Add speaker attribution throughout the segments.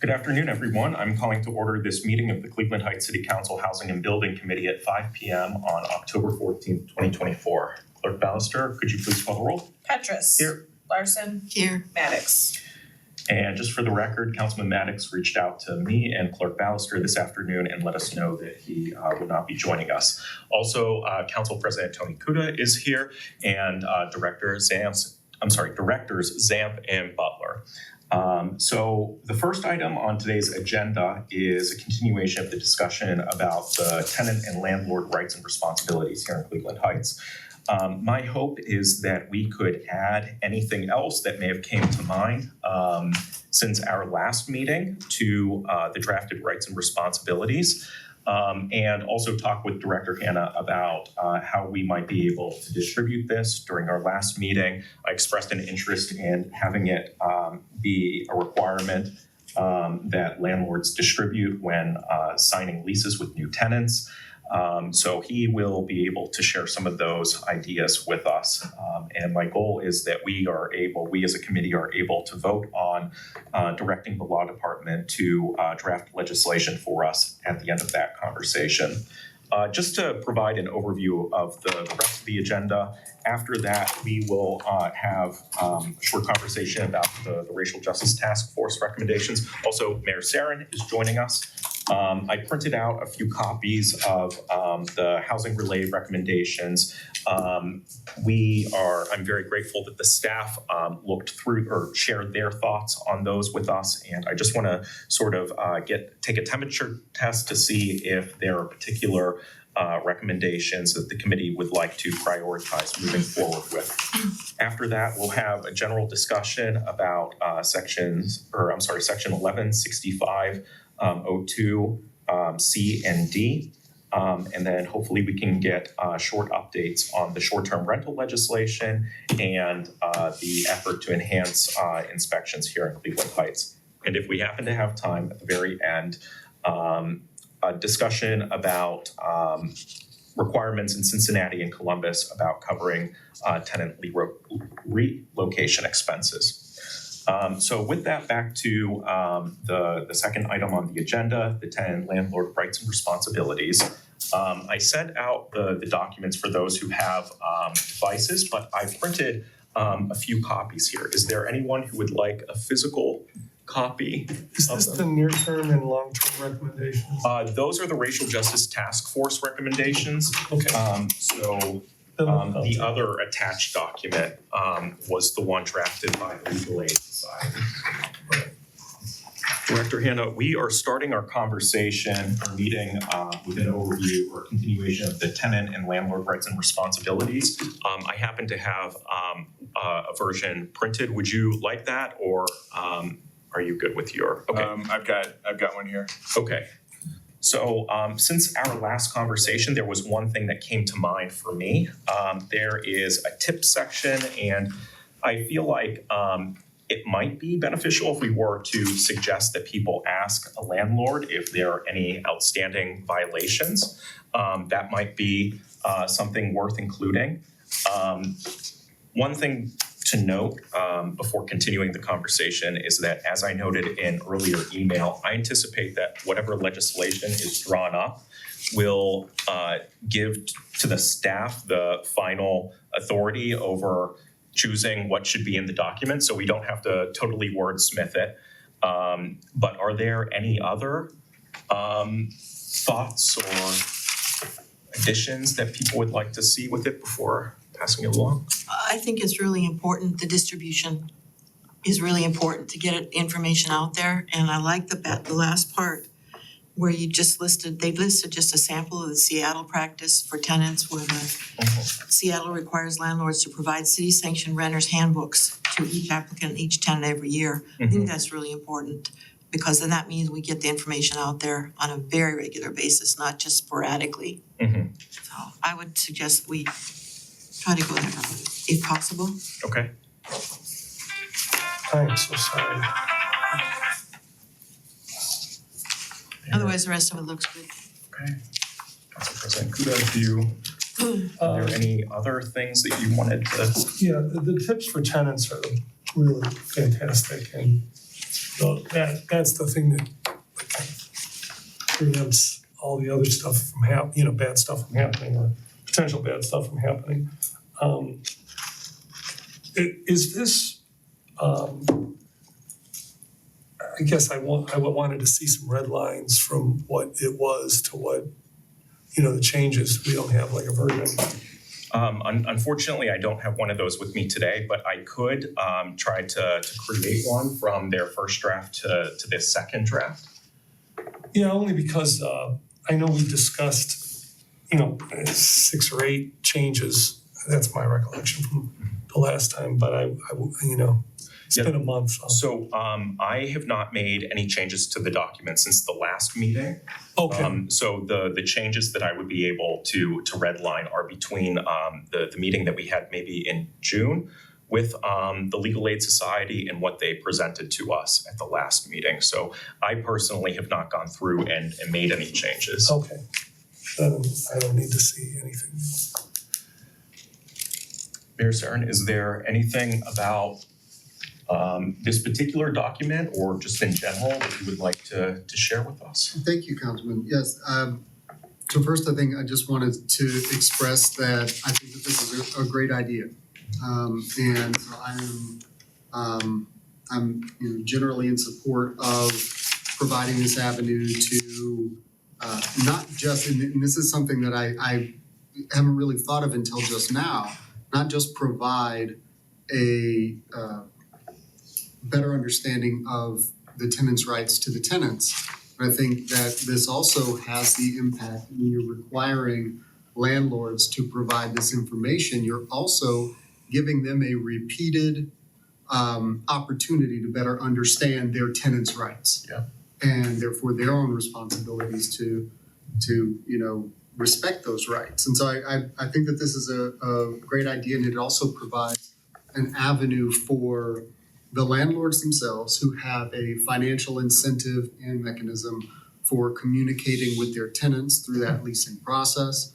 Speaker 1: Good afternoon, everyone. I'm calling to order this meeting of the Cleveland Heights City Council Housing and Building Committee at 5 p.m. on October 14th, 2024. Clerk Ballister, could you please call the roll?
Speaker 2: Petrus.
Speaker 1: Here.
Speaker 2: Larson.
Speaker 3: Here.
Speaker 2: Maddox.
Speaker 1: And just for the record, Councilman Maddox reached out to me and Clerk Ballister this afternoon and let us know that he would not be joining us. Also, Council President Tony Kuda is here and Directors Zamp and Butler. So the first item on today's agenda is a continuation of the discussion about the tenant and landlord rights and responsibilities here in Cleveland Heights. My hope is that we could add anything else that may have came to mind since our last meeting to the drafted rights and responsibilities. And also talk with Director Hanna about how we might be able to distribute this. During our last meeting, I expressed an interest in having it be a requirement that landlords distribute when signing leases with new tenants. So he will be able to share some of those ideas with us. And my goal is that we as a committee are able to vote on directing the law department to draft legislation for us at the end of that conversation. Just to provide an overview of the rest of the agenda, after that we will have a short conversation about the Racial Justice Task Force recommendations. Also, Mayor Sarin is joining us. I printed out a few copies of the housing-related recommendations. I'm very grateful that the staff looked through or shared their thoughts on those with us, and I just want to sort of take a temperature test to see if there are particular recommendations that the committee would like to prioritize moving forward with. After that, we'll have a general discussion about section 1165. 02 C and D, and then hopefully we can get short updates on the short-term rental legislation and the effort to enhance inspections here in Cleveland Heights. And if we happen to have time at the very end, a discussion about requirements in Cincinnati and Columbus about covering tenant relocation expenses. So with that, back to the second item on the agenda, the tenant landlord rights and responsibilities. I sent out the documents for those who have devices, but I printed a few copies here. Is there anyone who would like a physical copy?
Speaker 4: Is this the near-term and long-term recommendations?
Speaker 1: Those are the Racial Justice Task Force recommendations.
Speaker 4: Okay.
Speaker 1: The other attached document was the one drafted by the Legal Aid Society. Director Hanna, we are starting our conversation or meeting with an overview or continuation of the tenant and landlord rights and responsibilities. I happen to have a version printed. Would you like that, or are you good with your? Okay.
Speaker 5: I've got one here.
Speaker 1: Okay. So since our last conversation, there was one thing that came to mind for me. There is a tip section, and I feel like it might be beneficial if we were to suggest that people ask a landlord if there are any outstanding violations. That might be something worth including. One thing to note before continuing the conversation is that, as I noted in earlier email, I anticipate that whatever legislation is drawn up will give to the staff the final authority over choosing what should be in the document, so we don't have to totally wordsmith it. But are there any other thoughts or additions that people would like to see with it before passing it along?
Speaker 3: I think it's really important. The distribution is really important to get information out there. And I like the last part where they've listed just a sample of the Seattle practice for tenants, where the Seattle requires landlords to provide city-sanctioned renters handbooks to each applicant, each tenant every year. I think that's really important, because then that means we get the information out there on a very regular basis, not just sporadically. So I would suggest we try to go there if possible.
Speaker 1: Okay.
Speaker 4: I am so sorry.
Speaker 3: Otherwise, the rest of it looks good.
Speaker 1: Okay. Council President Kuda, are there any other things that you wanted to?
Speaker 4: Yeah, the tips for tenants are really fantastic, and So that's the thing that kind of prevents all the other stuff from bad stuff from happening or potential bad stuff from happening. Is this, I guess I wanted to see some red lines from what it was to what, the changes. We don't have like a version.
Speaker 1: Unfortunately, I don't have one of those with me today, but I could try to create one from their first draft to this second draft.
Speaker 4: Yeah, only because I know we discussed, 6 or 8 changes. That's my recollection from the last time, but it's been a month.
Speaker 1: So I have not made any changes to the document since the last meeting.
Speaker 4: Okay,
Speaker 1: So the changes that I would be able to redline are between the meeting that we had maybe in June with the Legal Aid Society and what they presented to us at the last meeting. So I personally have not gone through and made any changes.
Speaker 4: okay. Then I don't need to see anything.
Speaker 1: Mayor Sarin, is there anything about this particular document or just in general that you would like to share with us?
Speaker 2: Thank you, Councilman. Yes. So first, I think I just wanted to express that I think that this is a great idea, and so I'm generally in support of providing this avenue to not just, and this is something that I haven't really thought of until just now, not just provide a better understanding of the tenants' rights to the tenants. But I think that this also has the impact when you're requiring landlords to provide this information. You're also giving them a repeated opportunity to better understand their tenants' rights.
Speaker 1: Yeah.
Speaker 2: And therefore their own responsibilities to respect those rights. And so I think that this is a great idea, and it also provides an avenue for the landlords themselves who have a financial incentive and mechanism for communicating with their tenants through that leasing process,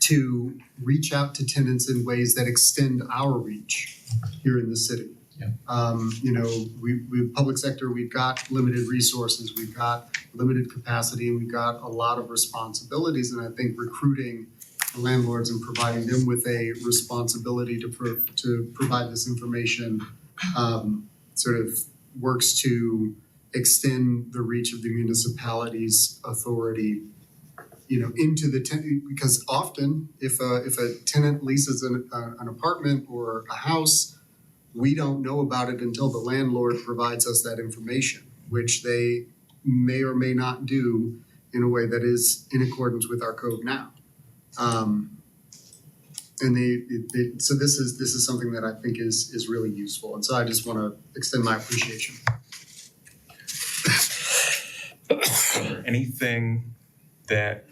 Speaker 2: to reach out to tenants in ways that extend our reach here in the city.
Speaker 1: Yeah.
Speaker 2: We public sector, we've got limited resources, we've got limited capacity, and we've got a lot of responsibilities. And I think recruiting landlords and providing them with a responsibility to provide this information sort of works to extend the reach of the municipality's authority, into the tenant. Because often, if a tenant leases an apartment or a house, we don't know about it until the landlord provides us that information, which they may or may not do in a way that is in accordance with our code now. And so this is something that I think is really useful, and so I just want to extend my appreciation.
Speaker 1: Anything that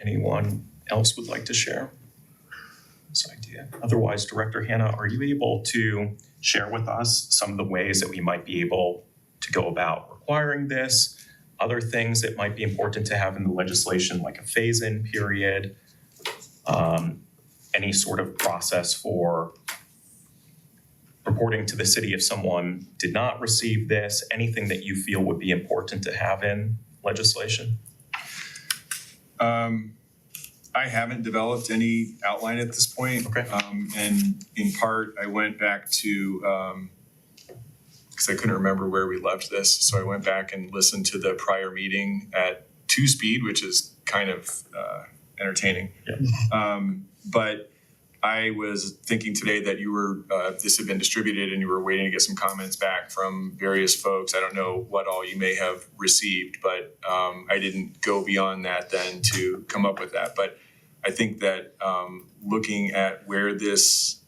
Speaker 1: anyone else would like to share? This idea. Otherwise, Director Hanna, are you able to share with us some of the ways that we might be able to go about requiring this? Other things that might be important to have in the legislation, like a phase-in period, any sort of process for reporting to the city if someone did not receive this, anything that you feel would be important to have in legislation?
Speaker 5: I haven't developed any outline at this point.
Speaker 1: Okay.
Speaker 5: And in part, I went back to, because I couldn't remember where we left this. So I went back and listened to the prior meeting at 2 speed, which is kind of entertaining.
Speaker 1: Yeah.
Speaker 5: But I was thinking today that you were, this had been distributed and you were waiting to get some comments back from various folks. I don't know what all you may have received, but I didn't go beyond that then to come up with that. But I think that looking at where this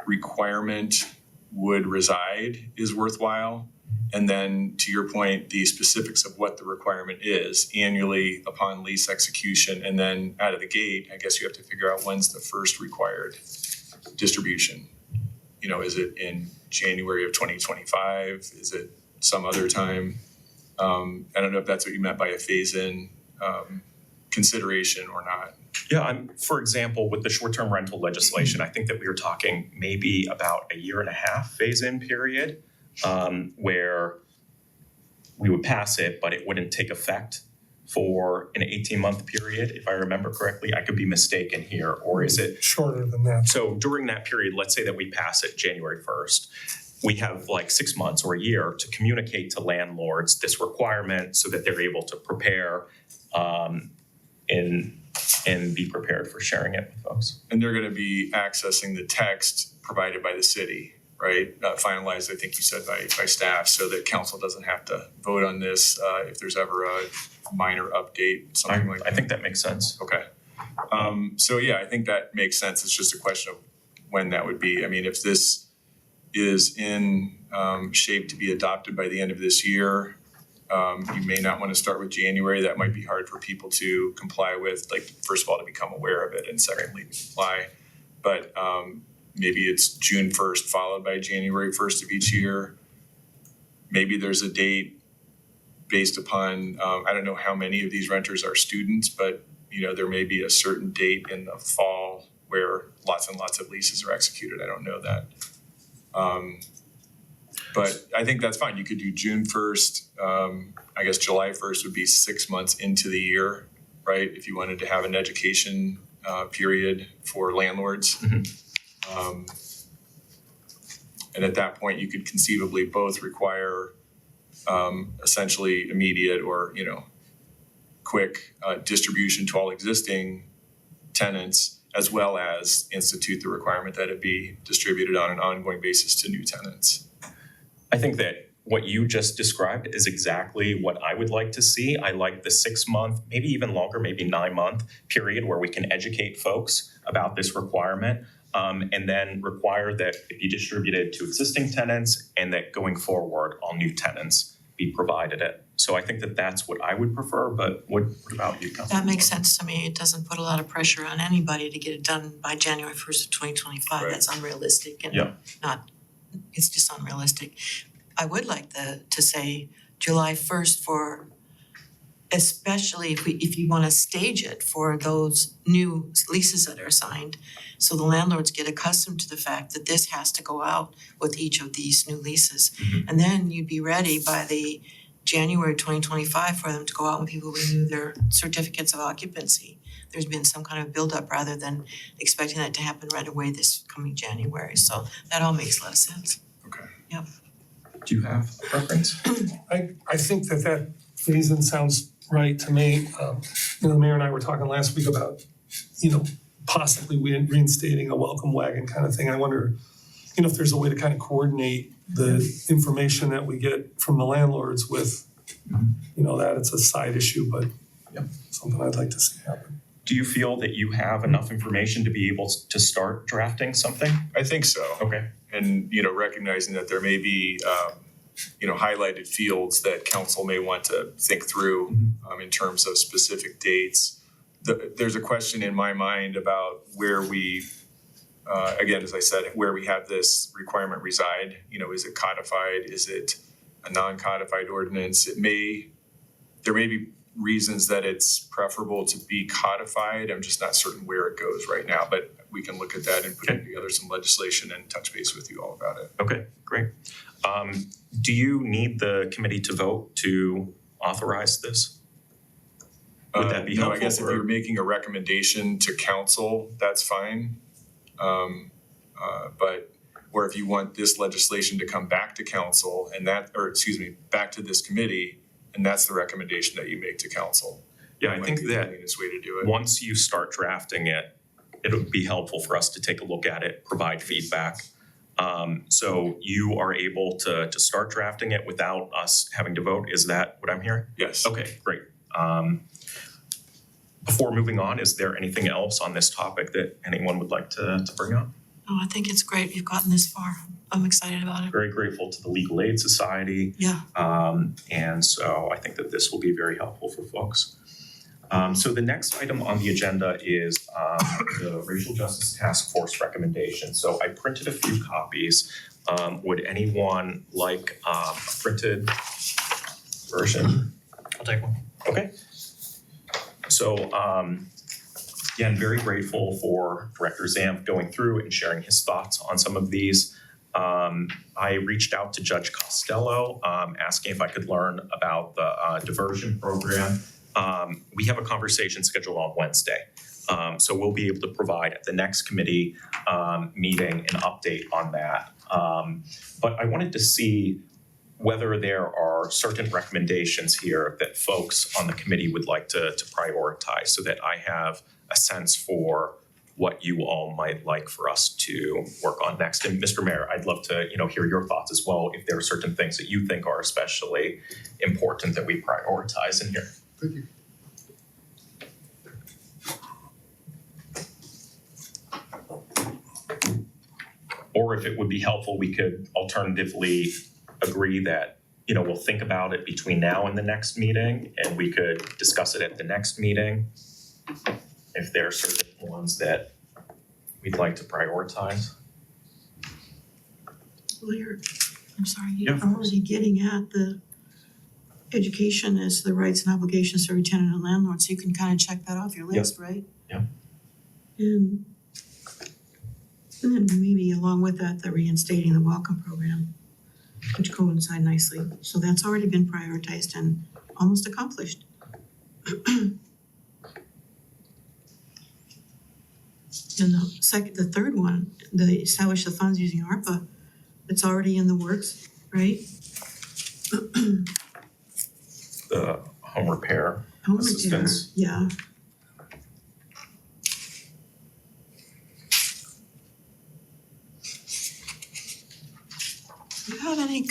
Speaker 5: requirement would reside is worthwhile. And then to your point, the specifics of what the requirement is annually upon lease execution. And then out of the gate, I guess you have to figure out when's the first required distribution. Is it in January of 2025? Is it some other time? I don't know if that's what you meant by a phase-in consideration or not.
Speaker 1: Yeah, for example, with the short-term rental legislation, I think that we were talking maybe about a 1.5 year phase-in period. where we would pass it, but it wouldn't take effect for an 18-month period, if I remember correctly. I could be mistaken here, or is it?
Speaker 4: Shorter than that.
Speaker 1: So during that period, let's say that we pass it January 1st, we have like 6 months or a year to communicate to landlords this requirement so that they're able to prepare and be prepared for sharing it with folks.
Speaker 5: And they're gonna be accessing the text provided by the city, right? Finalized, I think you said by staff, so that council doesn't have to vote on this if there's ever a minor update, something like that.
Speaker 1: I think that makes sense.
Speaker 5: Okay. So yeah, I think that makes sense. It's just a question of when that would be. I mean, if this is in shape to be adopted by the end of this year, you may not want to start with January. That might be hard for people to comply with, like, first of all, to become aware of it, and secondly, to comply. But maybe it's June 1st followed by January 1st of each year. Maybe there's a date based upon, I don't know how many of these renters are students, but there may be a certain date in the fall where lots and lots of leases are executed. I don't know that. But I think that's fine. You could do June 1st. I guess July 1st would be 6 months into the year, right? If you wanted to have an education period for landlords. And at that point, you could conceivably both require essentially immediate or, quick distribution to all existing tenants, as well as institute the requirement that it be distributed on an ongoing basis to new tenants.
Speaker 1: I think that what you just described is exactly what I would like to see. I like the 6 month, maybe even longer, maybe 9 month period where we can educate folks about this requirement. And then require that it be distributed to existing tenants and that going forward, all new tenants be provided it. So I think that that's what I would prefer, but what about you, Councilor?
Speaker 3: That makes sense to me. It doesn't put a lot of pressure on anybody to get it done by January 1st of 2025.
Speaker 5: Right.
Speaker 3: That's unrealistic and
Speaker 1: Yeah.
Speaker 3: it's just unrealistic. I would like to say July 1st for, especially if you want to stage it for those new leases that are signed, so the landlords get accustomed to the fact that this has to go out with each of these new leases.
Speaker 1: Mhm.
Speaker 3: And then you'd be ready by the January 2025 for them to go out when people renew their certificates of occupancy. There's been some kind of buildup rather than expecting that to happen right away this coming January. So that all makes a lot of sense.
Speaker 5: Okay.
Speaker 1: Do you have a preference?
Speaker 4: I think that phase-in sounds right to me. The mayor and I were talking last week about, possibly reinstating a welcome wagon kind of thing. I wonder, if there's a way to kind of coordinate the information that we get from the landlords with, that it's a side issue, but
Speaker 1: Yep.
Speaker 4: something I'd like to see happen.
Speaker 1: Do you feel that you have enough information to be able to start drafting something?
Speaker 5: I think so.
Speaker 1: Okay.
Speaker 5: And, recognizing that there may be, highlighted fields that council may want to think through in terms of specific dates. There's a question in my mind about where we, again, as I said, where we have this requirement reside. Is it codified? Is it a non-codified ordinance? There may be reasons that it's preferable to be codified. I'm just not certain where it goes right now, but we can look at that and put together some legislation and touch base with you all about it.
Speaker 1: Okay, great. Do you need the committee to vote to authorize this? Would that be
Speaker 5: No, I
Speaker 1: helpful,
Speaker 5: guess if
Speaker 1: or-
Speaker 5: you're making a recommendation to council, that's fine. Or if you want this legislation to come back to council back to this committee, and that's the recommendation that you make to council.
Speaker 1: Yeah, I
Speaker 5: Might
Speaker 1: think
Speaker 5: be the
Speaker 1: that
Speaker 5: cleanest way to do it.
Speaker 1: once you start drafting it, it'll be helpful for us to take a look at it, provide feedback. So you are able to start drafting it without us having to vote, is that what I'm hearing?
Speaker 5: Yes.
Speaker 1: Okay, great. Before moving on, is there anything else on this topic that anyone would like to bring up?
Speaker 3: Oh, I think it's great you've gotten this far. I'm excited about it.
Speaker 1: Very grateful to the Legal Aid Society.
Speaker 3: Yeah.
Speaker 1: And so I think that this will be very helpful for folks. So the next item on the agenda is the Racial Justice Task Force recommendation. So I printed a few copies. Would anyone like a printed version?
Speaker 6: I'll take one.
Speaker 1: Okay. So again, very grateful for Director Zamp going through and sharing his thoughts on some of these. I reached out to Judge Costello, asking if I could learn about the diversion program. We have a conversation scheduled on Wednesday. So we'll be able to provide at the next committee meeting an update on that. But I wanted to see whether there are certain recommendations here that folks on the committee would like to prioritize so that I have a sense for what you all might like for us to work on next. And Mr. Mayor, I'd love to, hear your thoughts as well, if there are certain things that you think are especially important that we prioritize in here.
Speaker 2: Thank you.
Speaker 1: Or if it would be helpful, we could alternatively agree that, we'll think about it between now and the next meeting, and we could discuss it at the next meeting. If there are certain ones that we'd like to prioritize.
Speaker 3: Well, I'm sorry,
Speaker 1: Yeah,
Speaker 3: you're
Speaker 1: of course.
Speaker 3: already getting at the education as the rights and obligations to every tenant and landlord, so you can kind of check that off your list, right?
Speaker 1: Yeah.
Speaker 3: And then maybe along with that, the reinstating the welcome program, which coincide nicely. So that's already been prioritized and almost accomplished. And the third one, the establish the funds using ARPA, it's already in the works, right?
Speaker 1: The home repair.
Speaker 3: Home repair,
Speaker 1: Assistance.
Speaker 3: yeah. Do you have any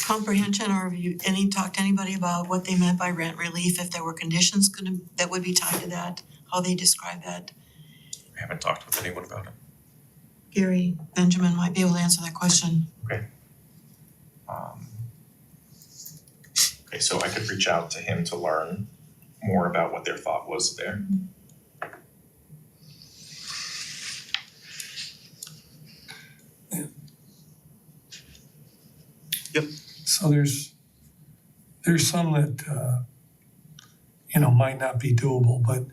Speaker 3: comprehension, or have you talked to anybody about what they meant by rent relief, if there were conditions that would be tied to that, how they describe that?
Speaker 1: I haven't talked with anyone about it.
Speaker 3: Gary Benjamin might be able to answer that question.
Speaker 1: Okay, so I could reach out to him to learn more about what their thought was there.
Speaker 4: So there's some that, might not be doable, but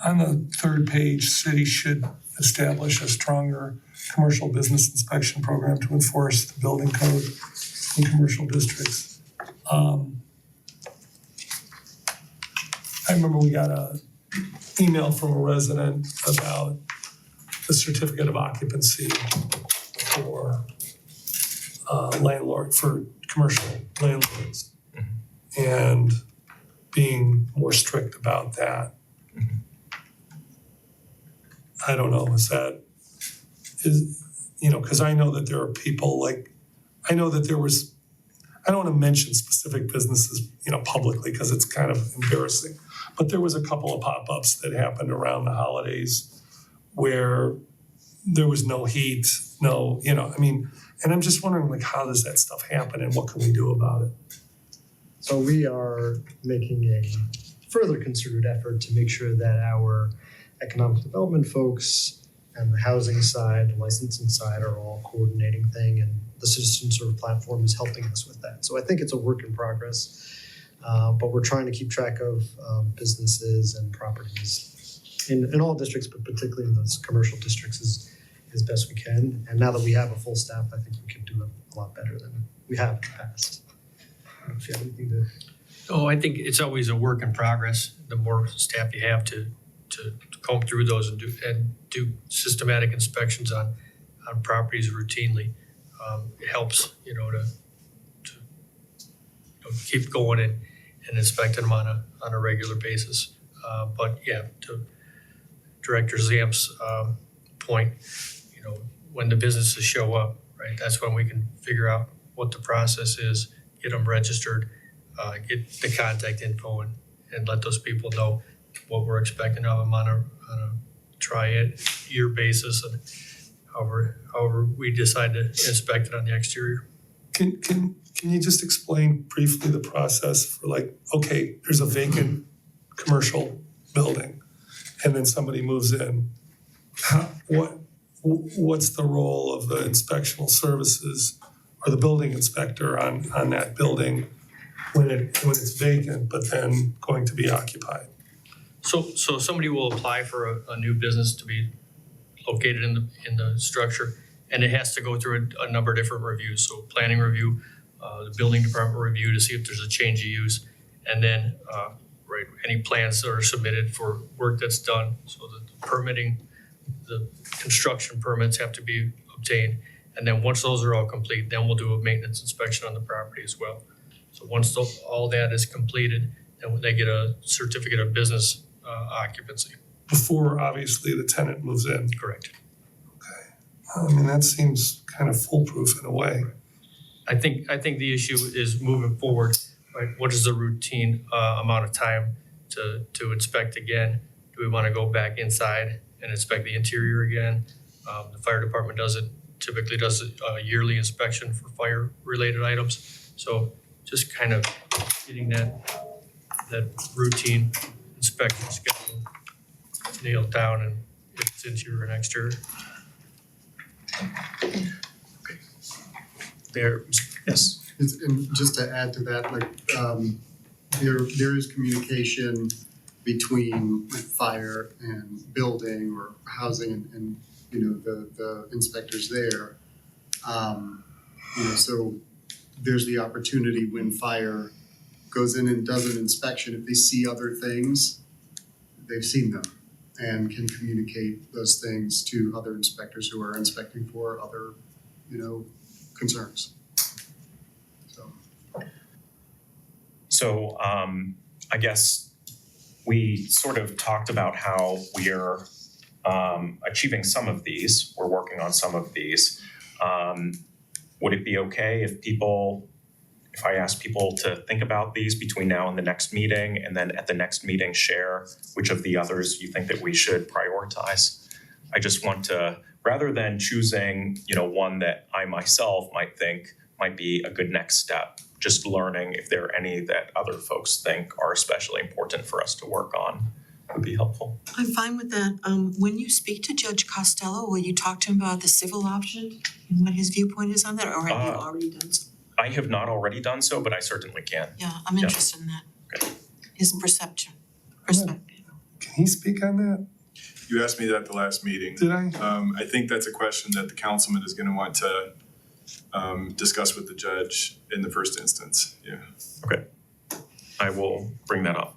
Speaker 4: on the third page, cities should establish a stronger commercial business inspection program to enforce the building code in commercial districts. I remember we got a email from a resident about the certificate of occupancy for for commercial landlords, and being more strict about that. I don't know, because I know that there are people I know that there was, I don't want to mention specific businesses, publicly, because it's kind of embarrassing, but there was a couple of pop-ups that happened around the holidays where there was no heat, and I'm just wondering, how does that stuff happen and what can we do about it?
Speaker 6: So we are making a further concerted effort to make sure that our economic development folks and the housing side, the licensing side are all coordinating thing, and the Citizen Serve platform is helping us with that. So I think it's a work in progress, but we're trying to keep track of businesses and properties in all districts, but particularly in those commercial districts as best we can. And now that we have a full staff, I think we can do it a lot better than we have in the past. I don't know if you have anything to.
Speaker 7: Oh, I think it's always a work in progress. The more staff you have to comb through those and do systematic inspections on properties routinely, it helps, to keep going and inspecting them on a regular basis. But yeah, to Director Zamp's point, when the businesses show up, right, that's when we can figure out what the process is, get them registered, get the contact info, and let those people know what we're expecting of them on a year basis, and however we decide to inspect it on the exterior.
Speaker 4: Can you just explain briefly the process for okay, there's a vacant commercial building and then somebody moves in. What's the role of the inspectional services or the building inspector on that building when it's vacant but then going to be occupied?
Speaker 7: So somebody will apply for a new business to be located in the structure. And it has to go through a number of different reviews, so planning review, the building department review to see if there's a change of use. And then, any plans that are submitted for work that's done, so that the permitting, the construction permits have to be obtained. And then once those are all complete, then we'll do a maintenance inspection on the property as well. So once all that is completed, then they get a certificate of business occupancy.
Speaker 4: Before, obviously, the tenant moves in.
Speaker 7: Correct.
Speaker 4: I mean, that seems kind of foolproof in a way.
Speaker 7: I think the issue is moving forward, right? What is the routine amount of time to inspect again? Do we want to go back inside and inspect the interior again? The fire department typically does a yearly inspection for fire-related items. So just kind of getting that routine inspection schedule nailed down, and if it's interior and exterior.
Speaker 1: There, yes.
Speaker 2: And just to add to that, there is communication between fire and building or housing and the inspectors there. So there's the opportunity when fire goes in and does an inspection, if they see other things, they've seen them and can communicate those things to other inspectors who are inspecting for other, concerns.
Speaker 1: So I guess we sort of talked about how we're achieving some of these, we're working on some of these. Would it be okay if I ask people to think about these between now and the next meeting, and then at the next meeting share which of the others you think that we should prioritize? I just want to, rather than choosing, one that I myself might think might be a good next step, just learning if there are any that other folks think are especially important for us to work on would be helpful.
Speaker 3: I'm fine with that. When you speak to Judge Costello, will you talk to him about the civil option and what his viewpoint is on that, or have you already done so?
Speaker 1: I have not already done so, but I certainly can.
Speaker 3: Yeah, I'm interested in that.
Speaker 1: Okay.
Speaker 3: His perspective.
Speaker 4: Can he speak on that?
Speaker 5: You asked me that at the last meeting.
Speaker 4: Did I?
Speaker 5: I think that's a question that the councilman is gonna want to discuss with the judge in the first instance, yeah.
Speaker 1: Okay, I will bring that up.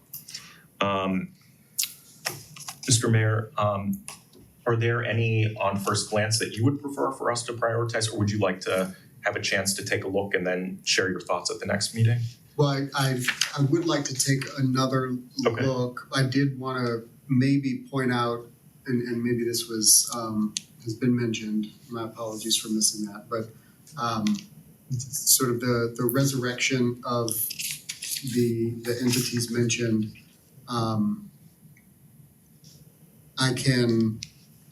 Speaker 1: Mr. Mayor, are there any on first glance that you would prefer for us to prioritize, or would you like to have a chance to take a look and then share your thoughts at the next meeting?
Speaker 2: Well, I would like to take another
Speaker 1: Okay.
Speaker 2: look. I did want to maybe point out, and maybe this was has been mentioned. My apologies for missing that, but sort of the resurrection of the entities mentioned. I can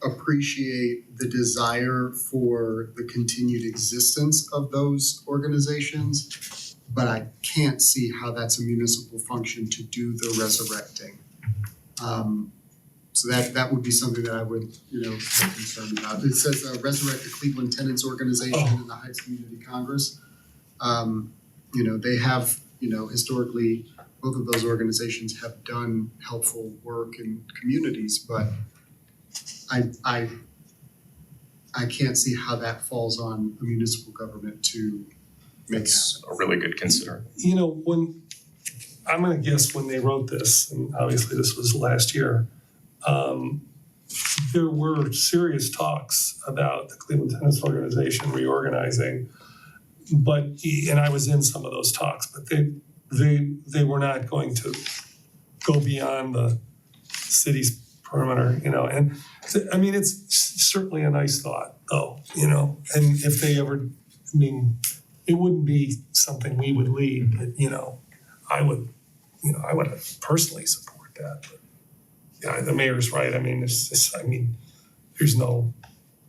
Speaker 2: appreciate the desire for the continued existence of those organizations, but I can't see how that's a municipal function to do the resurrecting. So that would be something that I would, have concern about. It says resurrect the Cleveland Tenants Organization and the Heights Community Congress. They have, historically, both of those organizations have done helpful work in communities, but I can't see how that falls on a municipal government to make
Speaker 1: That's a really good consider.
Speaker 4: When, I'm gonna guess when they wrote this, and obviously this was last year, there were serious talks about the Cleveland Tennis Organization reorganizing, and I was in some of those talks, but they were not going to go beyond the city's perimeter, and I mean, it's certainly a nice thought though, and if they ever, it wouldn't be something we would lead, but I would personally support that. But yeah, the mayor's right. There's no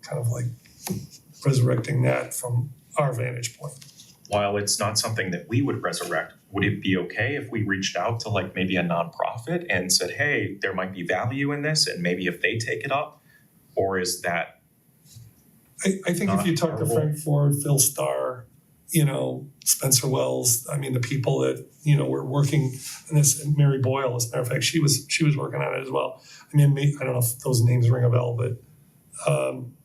Speaker 4: kind of like resurrecting that from our vantage point.
Speaker 1: While it's not something that we would resurrect, would it be okay if we reached out to like maybe a nonprofit and said, hey, there might be value in this, and maybe if they take it up? Or is that?
Speaker 4: I think if you talk to Frank Ford, Phil Starr, Spencer Wells, the people that, were working on this, and Mary Boyle, as a matter of fact, she was working on it as well. I don't know if those names ring a bell, but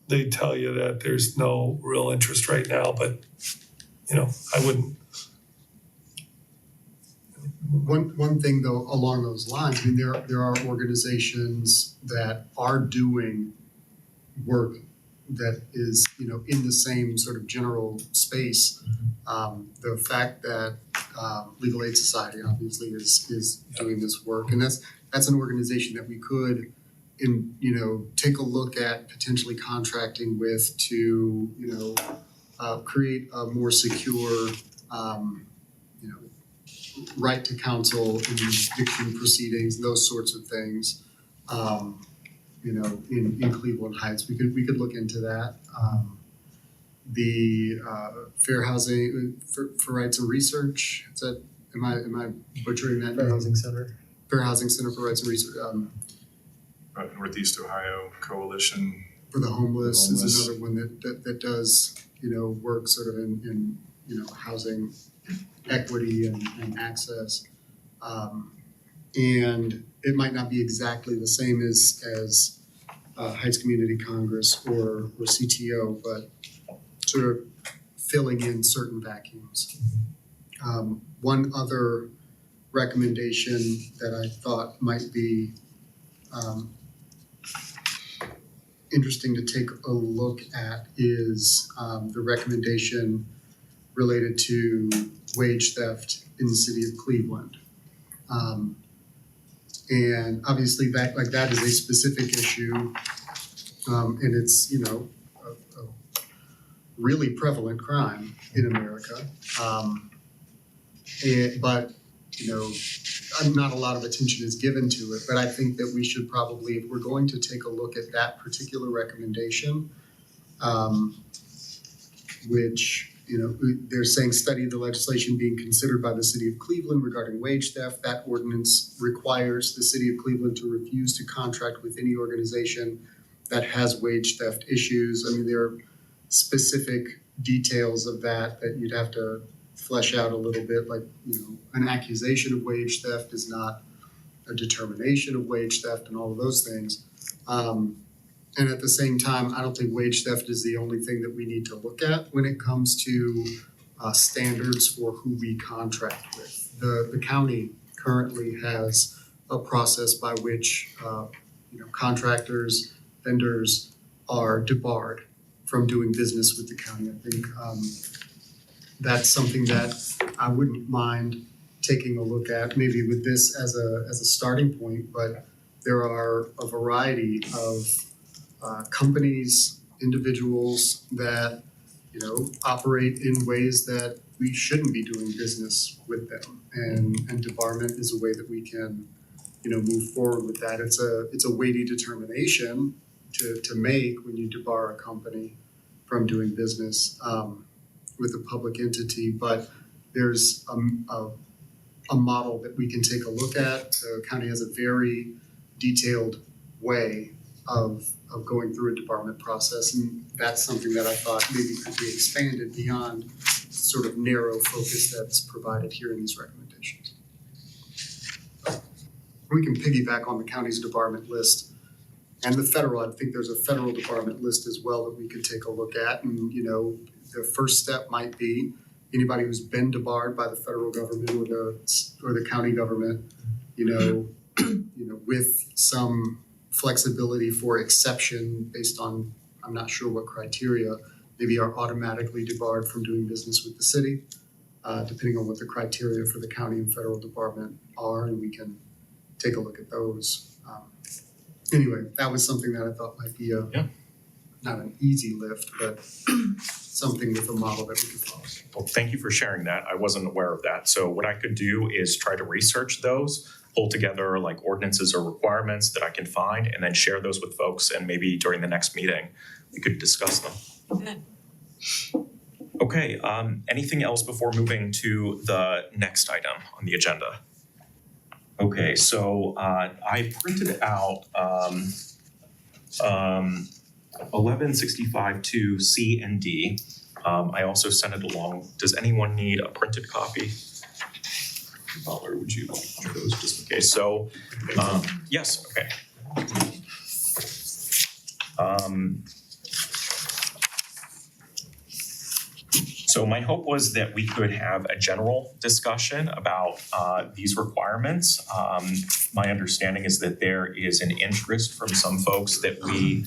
Speaker 4: they tell you that there's no real interest right now, but, I wouldn't.
Speaker 2: One thing though, along those lines, I mean, there are organizations that are doing work that is, in the same sort of general space. The fact that Legal Aid Society obviously is doing this work, and that's an organization that we could take a look at potentially contracting with to, create a more secure, right to counsel in eviction proceedings, those sorts of things. In Cleveland Heights, we could look into that. The Fair Housing for Rights and Research. Is that am I butchering that
Speaker 6: Fair
Speaker 2: name?
Speaker 6: Housing Center.
Speaker 2: Fair Housing Center for Rights and Research.
Speaker 5: Northeast Ohio Coalition.
Speaker 2: For the homeless is
Speaker 5: Homeless.
Speaker 2: another one that does work sort of in housing equity and access. And it might not be exactly the same as Heights Community Congress or CTO, but sort of filling in certain vacuums. One other recommendation that I thought might be interesting to take a look at is the recommendation related to wage theft in the city of Cleveland. And obviously that is a specific issue, and it's a really prevalent crime in America. But not a lot of attention is given to it. But I think that we should probably, if we're going to take a look at that particular recommendation, which they're saying study the legislation being considered by the city of Cleveland regarding wage theft. That ordinance requires the city of Cleveland to refuse to contract with any organization that has wage theft issues. I mean, there are specific details of that you'd have to flesh out a little bit, like, an accusation of wage theft is not a determination of wage theft and all of those things. And at the same time, I don't think wage theft is the only thing that we need to look at when it comes to standards for who we contract with. The county currently has a process by which contractors, vendors are debarred from doing business with the county. I think that's something that I wouldn't mind taking a look at, maybe with this as a starting point, but there are a variety of companies, individuals that operate in ways that we shouldn't be doing business with them, and debarment is a way that we can move forward with that. It's a weighty determination to make when you debar a company from doing business with a public entity, but there's a model that we can take a look at. The county has a very detailed way of going through a debarment process, and that's something that I thought maybe could be expanded beyond sort of narrow focus that's provided here in these recommendations. We can piggyback on the county's debarment list and the federal. I think there's a federal debarment list as well that we could take a look at, and the first step might be anybody who's been debarred by the federal government or the county government, with some flexibility for exception based on, I'm not sure what criteria, maybe are automatically debarred from doing business with the city, depending on what the criteria for the county and federal debarment are, and we can take a look at those. Anyway, that was something that I thought might be not an easy lift, but something with a model that we could follow.
Speaker 1: Well, thank you for sharing that. I wasn't aware of that. So what I could do is try to research those, pull together like ordinances or requirements that I can find, and then share those with folks. And maybe during the next meeting, we could discuss them.
Speaker 3: Good.
Speaker 1: Okay, anything else before moving to the next item on the agenda? Okay, so I printed out 1165-2 C and D. I also sent it along. Does anyone need a printed copy? Butler, would you like those just in case? So, yes, okay. So my hope was that we could have a general discussion about these requirements. My understanding is that there is an interest from some folks that we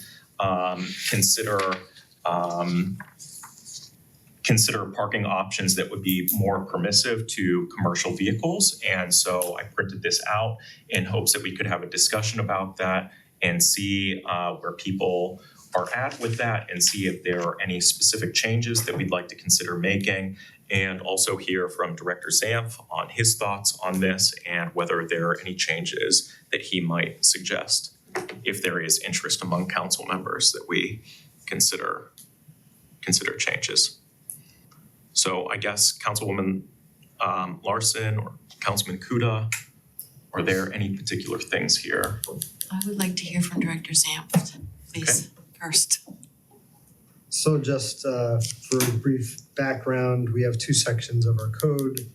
Speaker 1: consider parking options that would be more permissive to commercial vehicles. And so I printed this out in hopes that we could have a discussion about that and see where people are at with that and see if there are any specific changes that we'd like to consider making, and also hear from Director Zanf on his thoughts on this and whether there are any changes that he might suggest, if there is interest among council members that we consider changes. So I guess Councilwoman Larson or Councilman Kuda, are there any particular things here?
Speaker 3: I would like to hear from Director Zanf, please, first.
Speaker 6: So just for a brief background, we have two sections of our code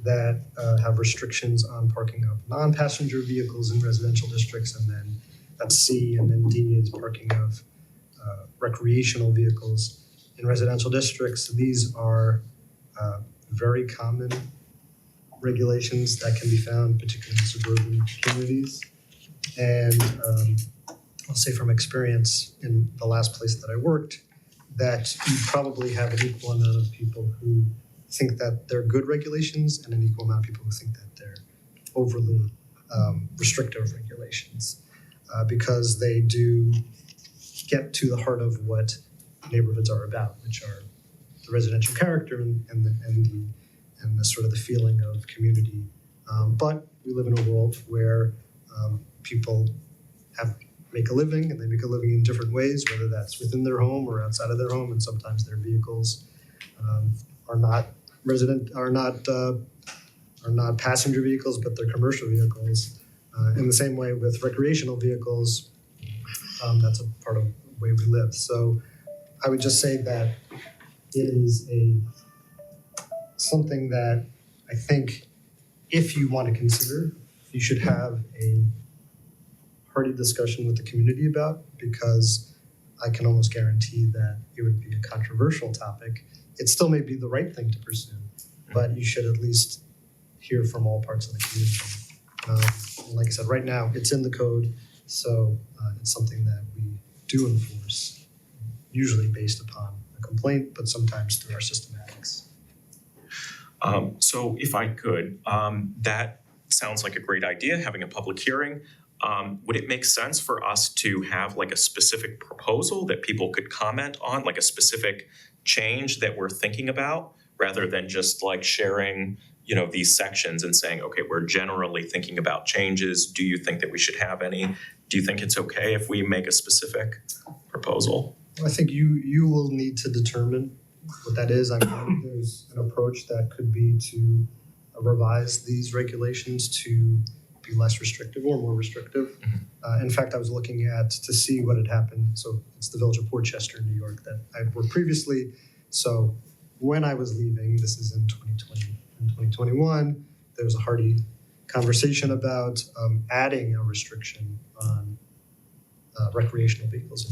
Speaker 6: that have restrictions on parking of non-passenger vehicles in residential districts, and then that's C, and then D is parking of recreational vehicles in residential districts. These are very common regulations that can be found particularly in suburban communities. And I'll say from experience in the last place that I worked, that you probably have an equal amount of people who think that they're good regulations and an equal amount of people who think that they're overly restrictive regulations, because they do get to the heart of what neighborhoods are about, which are the residential character and the sort of the feeling of community. But we live in a world where people make a living, and they make a living in different ways, whether that's within their home or outside of their home, and sometimes their vehicles are not passenger vehicles, but they're commercial vehicles. In the same way with recreational vehicles, that's a part of the way we live. So I would just say that it is something that I think if you want to consider, you should have a hearty discussion with the community about, because I can almost guarantee that it would be a controversial topic. It still may be the right thing to pursue, but you should at least hear from all parts of the community. Like I said, right now it's in the code, so it's something that we do enforce, usually based upon a complaint, but sometimes through our systematics.
Speaker 1: So if I could, that sounds like a great idea, having a public hearing. Would it make sense for us to have like a specific proposal that people could comment on, like a specific change that we're thinking about, rather than just like sharing, these sections and saying, okay, we're generally thinking about changes. Do you think that we should have any? Do you think it's okay if we make a specific proposal?
Speaker 6: I think you will need to determine what that is. I mean, there's an approach that could be to revise these regulations to be less restrictive or more restrictive. In fact, I was looking to see what had happened. So it's the Village of Portchester, New York, that I've worked previously. So when I was leaving, this is in 2020 and 2021, there was a hearty conversation about adding a restriction on recreational vehicles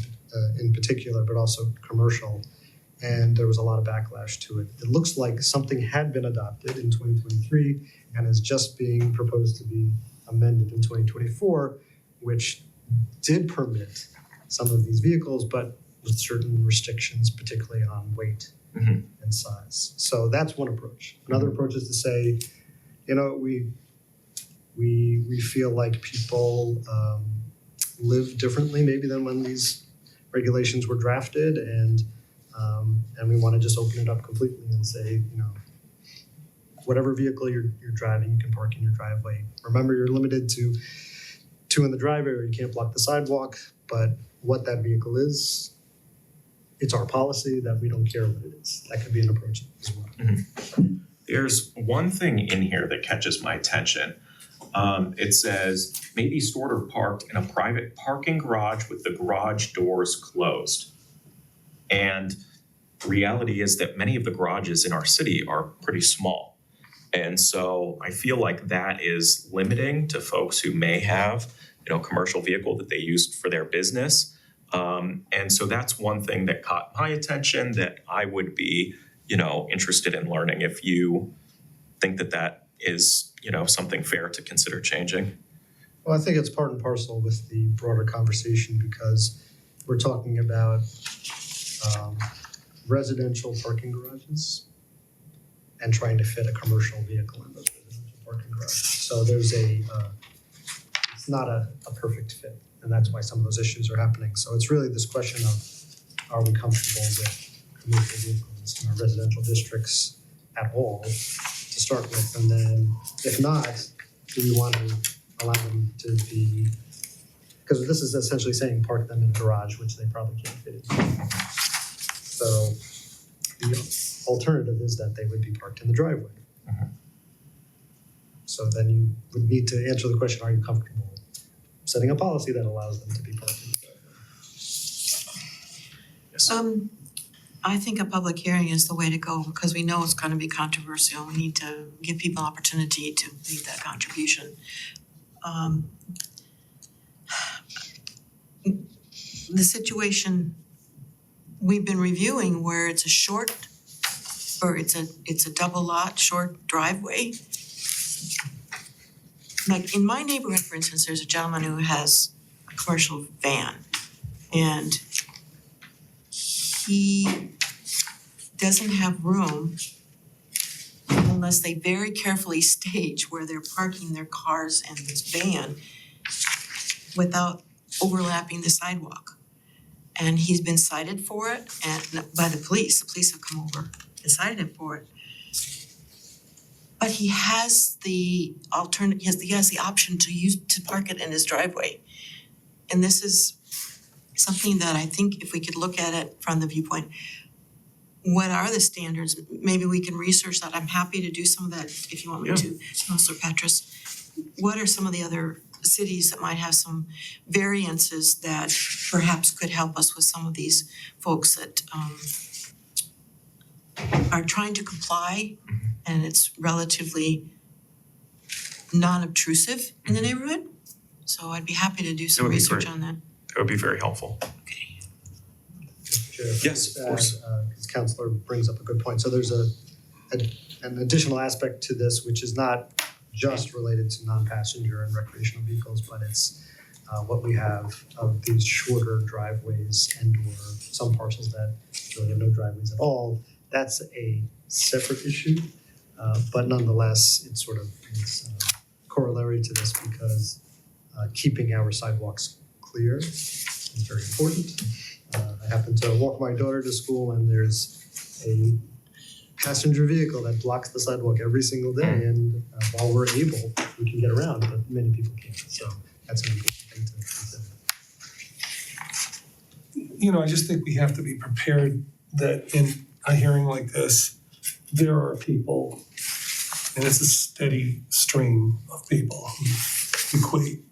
Speaker 6: in particular, but also commercial. And there was a lot of backlash to it. It looks like something had been adopted in 2023 and is just being proposed to be amended in 2024, which did permit some of these vehicles, but with certain restrictions, particularly on weight and size. So that's one approach. Another approach is to say, we feel like people live differently maybe than when these regulations were drafted, and we want to just open it up completely and say, whatever vehicle you're driving, you can park in your driveway. Remember, you're limited to 2 in the driveway, or you can't block the sidewalk, but what that vehicle is, it's our policy that we don't care what it is. That could be an approach as well.
Speaker 1: There's one thing in here that catches my attention. It says, may be stored or parked in a private parking garage with the garage doors closed. And the reality is that many of the garages in our city are pretty small. And so I feel like that is limiting to folks who may have, commercial vehicle that they use for their business. And so that's one thing that caught my attention that I would be, interested in learning if you think that that is, something fair to consider changing.
Speaker 6: Well, I think it's part and parcel with the broader conversation because we're talking about residential parking garages and trying to fit a commercial vehicle in those residential parking garages. So there's it's not a perfect fit, and that's why some of those issues are happening. So it's really this question of, are we comfortable with commercial vehicles in our residential districts at all to start with? And then if not, do we want to allow them to be, because this is essentially saying park them in a garage, which they probably can't fit in. So the alternative is that they would be parked in the driveway.
Speaker 1: Mhm.
Speaker 6: So then you would need to answer the question, are you comfortable setting a policy that allows them to be parked in the driveway?
Speaker 1: Yes.
Speaker 3: I think a public hearing is the way to go because we know it's gonna be controversial. We need to give people opportunity to make that contribution. The situation we've been reviewing where it's a short, or it's a double lot, short driveway. Like in my neighborhood, for instance, there's a gentleman who has a commercial van and he doesn't have room unless they very carefully stage where they're parking their cars and this van without overlapping the sidewalk. And he's been cited for it and by the police have come over and cited him for it. But he has the he has the option to park it in his driveway. And this is something that I think if we could look at it from the viewpoint, what are the standards? Maybe we can research that. I'm happy to do some of that if you want me to, Councilor Petrus. What are some of the other cities that might have some variances that perhaps could help us with some of these folks that are trying to comply and it's relatively non-obtrusive in the neighborhood? So I'd be happy to do some
Speaker 1: would be
Speaker 3: research
Speaker 1: great.
Speaker 3: on that.
Speaker 1: That would be very helpful.
Speaker 6: Mr. Chair,
Speaker 1: Yes, of course.
Speaker 6: because Councilor brings up a good point. So there's an additional aspect to this, which is not just related to non-passenger and recreational vehicles, but it's what we have of these shorter driveways and or some parcels that really have no driveways at all. That's a separate issue, but nonetheless, it's corollary to this because keeping our sidewalks clear is very important. I happen to walk my daughter to school and there's a passenger vehicle that blocks the sidewalk every single day and while we're able, we can get around, but many people can't. So that's an important thing to consider.
Speaker 4: I just think we have to be prepared that in a hearing like this, there are people, and it's a steady stream of people who equate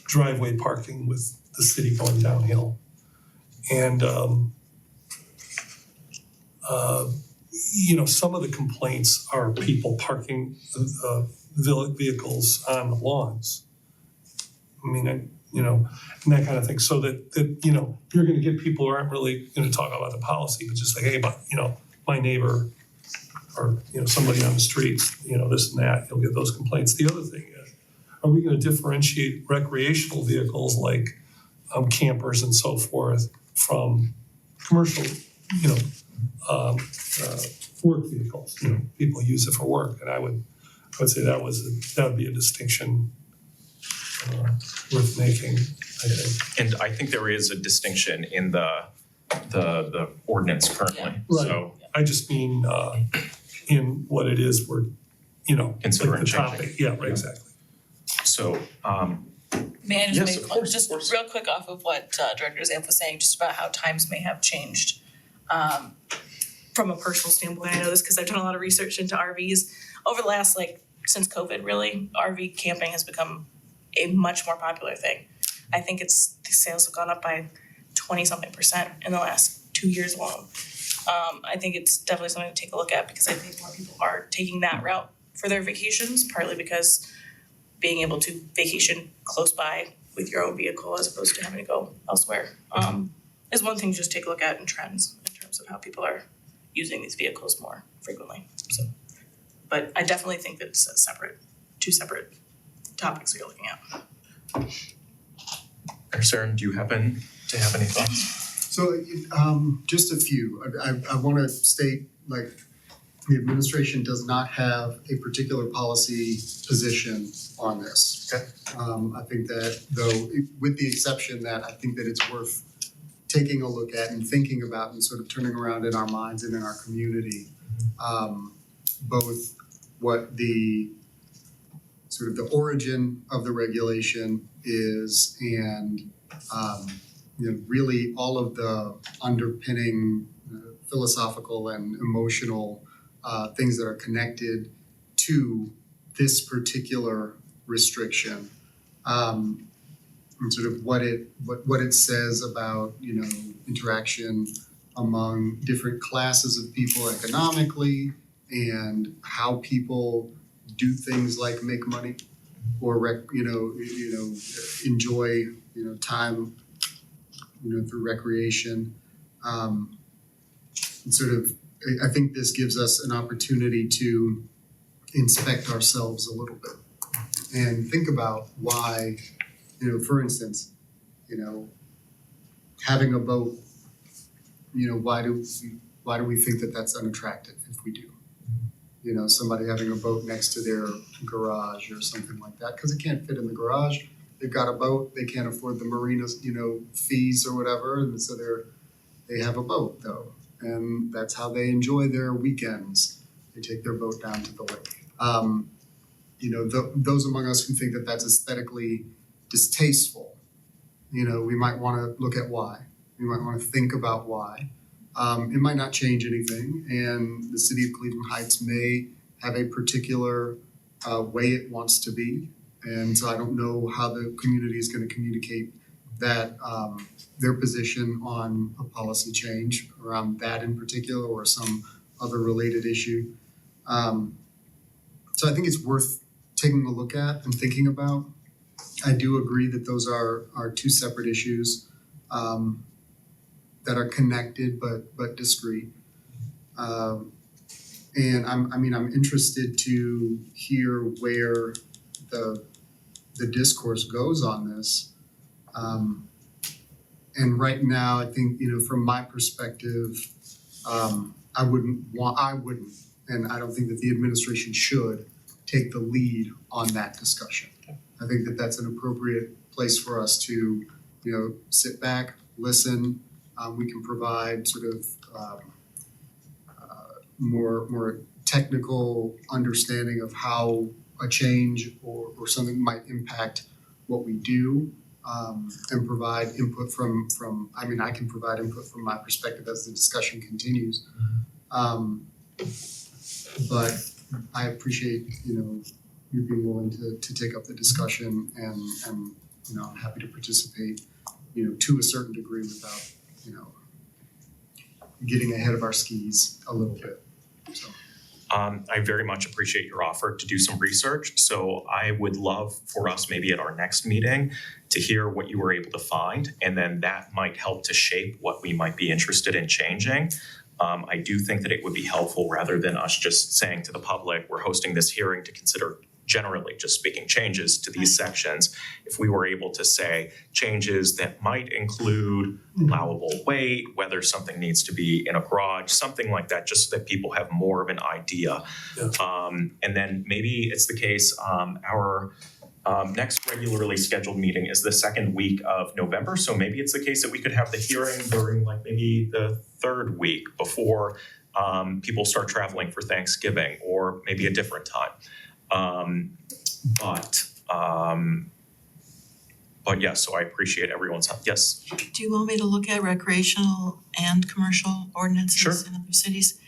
Speaker 4: driveway parking with the city going downhill. And, some of the complaints are people parking vehicles on the lawns. And that kind of thing. So that you're gonna get people who aren't really gonna talk about the policy, but just like, hey, but, my neighbor or, somebody on the streets, this and that, you'll get those complaints. The other thing is, are we gonna differentiate recreational vehicles like campers and so forth from commercial, work vehicles? People use it for work, and I would say that would be a distinction worth making, I think.
Speaker 1: And I think there is a distinction in the ordinance currently.
Speaker 4: Right.
Speaker 1: So
Speaker 4: I just mean in what it is we're,
Speaker 1: Considering
Speaker 4: like the
Speaker 1: changing.
Speaker 4: topic. Yeah, right, exactly.
Speaker 1: so
Speaker 8: May I just
Speaker 1: Yes,
Speaker 8: make,
Speaker 1: of course,
Speaker 8: just
Speaker 1: of course.
Speaker 8: real quick off of what Director Zamp was saying, just about how times may have changed. From a personal standpoint, I know this because I've done a lot of research into RVs. Over the last, since COVID really, RV camping has become a much more popular thing. I think the sales have gone up by 20-something% in the last 2 years alone. I think it's definitely something to take a look at because I think more people are taking that route for their vacations, partly because being able to vacation close by with your own vehicle as opposed to having to go elsewhere. Is one thing to just take a look at in trends in terms of how people are using these vehicles more frequently, so. But I definitely think that it's a two separate topics that you're looking at.
Speaker 1: Sarah, do you happen to have any thoughts?
Speaker 2: So, just a few. I wanna state, like, the administration does not have a particular policy position on this.
Speaker 1: Okay.
Speaker 2: I think that though, with the exception that I think that it's worth taking a look at and thinking about and sort of turning around in our minds and in our community, both what the sort of the origin of the regulation is and really all of the underpinning philosophical and emotional things that are connected to this particular restriction. And sort of what it says about, interaction among different classes of people economically and how people do things like make money or enjoy time through recreation. And sort of I think this gives us an opportunity to inspect ourselves a little bit and think about why, for instance, having a boat, why do we think that that's unattractive if we do? Somebody having a boat next to their garage or something like that, because it can't fit in the garage. They've got a boat, they can't afford the marina, fees or whatever, and so they have a boat though. And that's how they enjoy their weekends. They take their boat down to the lake. Those among us who think that that's aesthetically distasteful, we might want to look at why. We might want to think about why. It might not change anything, and the city of Cleveland Heights may have a particular way it wants to be. And so I don't know how the community is going to communicate that their position on a policy change around that in particular or some other related issue. So I think it's worth taking a look at and thinking about. I do agree that those are two separate issues that are connected but discrete. And I'm interested to hear where the discourse goes on this. And right now, I think, from my perspective, I wouldn't, and I don't think that the administration should take the lead on that discussion. I think that that's an appropriate place for us to, sit back, listen. We can provide sort of more technical understanding of how a change or something might impact what we do. And provide input from I can provide input from my perspective as the discussion continues. But I appreciate, you being willing to take up the discussion and I'm happy to participate, to a certain degree without, getting ahead of our skis a little bit, so.
Speaker 1: I very much appreciate your offer to do some research. So I would love for us maybe at our next meeting to hear what you were able to find, and then that might help to shape what we might be interested in changing. I do think that it would be helpful rather than us just saying to the public, we're hosting this hearing to consider generally just speaking changes to these sections. If we were able to say changes that might include allowable weight, whether something needs to be in a garage, something like that, just so that people have more of an idea.
Speaker 4: Yeah.
Speaker 1: And then maybe it's the case, our next regularly scheduled meeting is the second week of November. So maybe it's the case that we could have the hearing during like maybe the third week before people start traveling for Thanksgiving, or maybe a different time. But yes, so I appreciate everyone's help. Yes.
Speaker 3: Do you want me to look at recreational and commercial ordinances
Speaker 1: Sure.
Speaker 3: in other cities?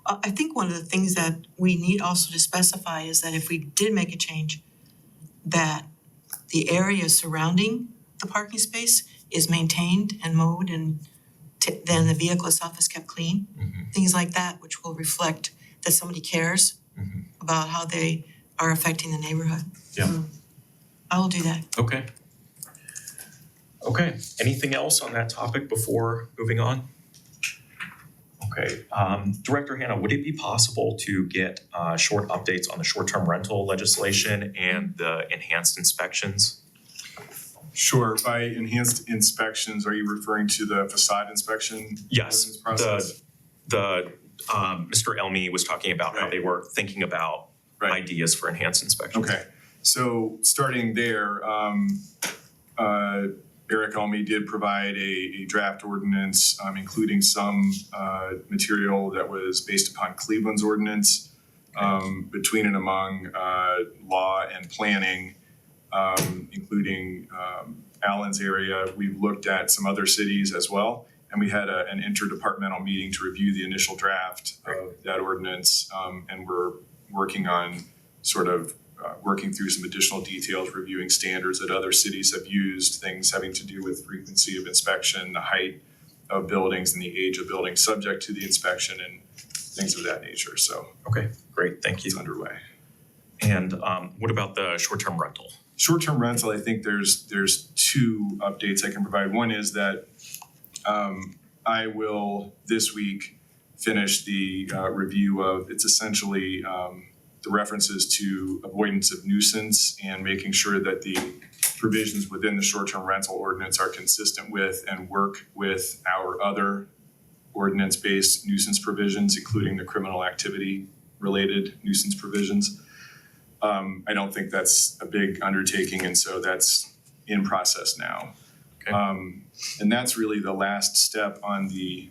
Speaker 3: I think one of the things that we need also to specify is that if we did make a change, that the area surrounding the parking space is maintained and mowed and then the vehicle itself is kept clean.
Speaker 1: Mm-hmm.
Speaker 3: Things like that, which will reflect that somebody cares
Speaker 1: Mm-hmm.
Speaker 3: about how they are affecting the neighborhood.
Speaker 1: Yeah.
Speaker 3: I will do that.
Speaker 1: Okay. Okay, anything else on that topic before moving on? Okay, Director Hannah, would it be possible to get short updates on the short-term rental legislation and the enhanced inspections?
Speaker 5: Sure, by enhanced inspections, are you referring to the facade inspection?
Speaker 1: Yes,
Speaker 5: Process?
Speaker 1: Mr. Elmy was talking about how
Speaker 5: Right.
Speaker 1: they were thinking about
Speaker 5: Right.
Speaker 1: ideas for enhanced inspections.
Speaker 5: Okay, so starting there, Eric Elmy did provide a draft ordinance, including some material that was based upon Cleveland's ordinance, between and among law and planning, including Allen's area. We've looked at some other cities as well, and we had an interdepartmental meeting to review the initial draft of that ordinance, and we're working on sort of working through some additional details, reviewing standards that other cities have used, things having to do with frequency of inspection, the height of buildings and the age of buildings subject to the inspection and things of that nature. So
Speaker 1: Okay, great, thank
Speaker 5: it's
Speaker 1: you.
Speaker 5: underway.
Speaker 1: And what about the short-term rental?
Speaker 5: Short-term rental, I think there's two updates I can provide. One is that I will this week finish the review of, it's essentially the references to avoidance of nuisance and making sure that the provisions within the short-term rental ordinance are consistent with and work with our other ordinance-based nuisance provisions, including the criminal activity-related nuisance provisions. I don't think that's a big undertaking, and so that's in process now.
Speaker 1: Okay.
Speaker 5: And that's really the last step on the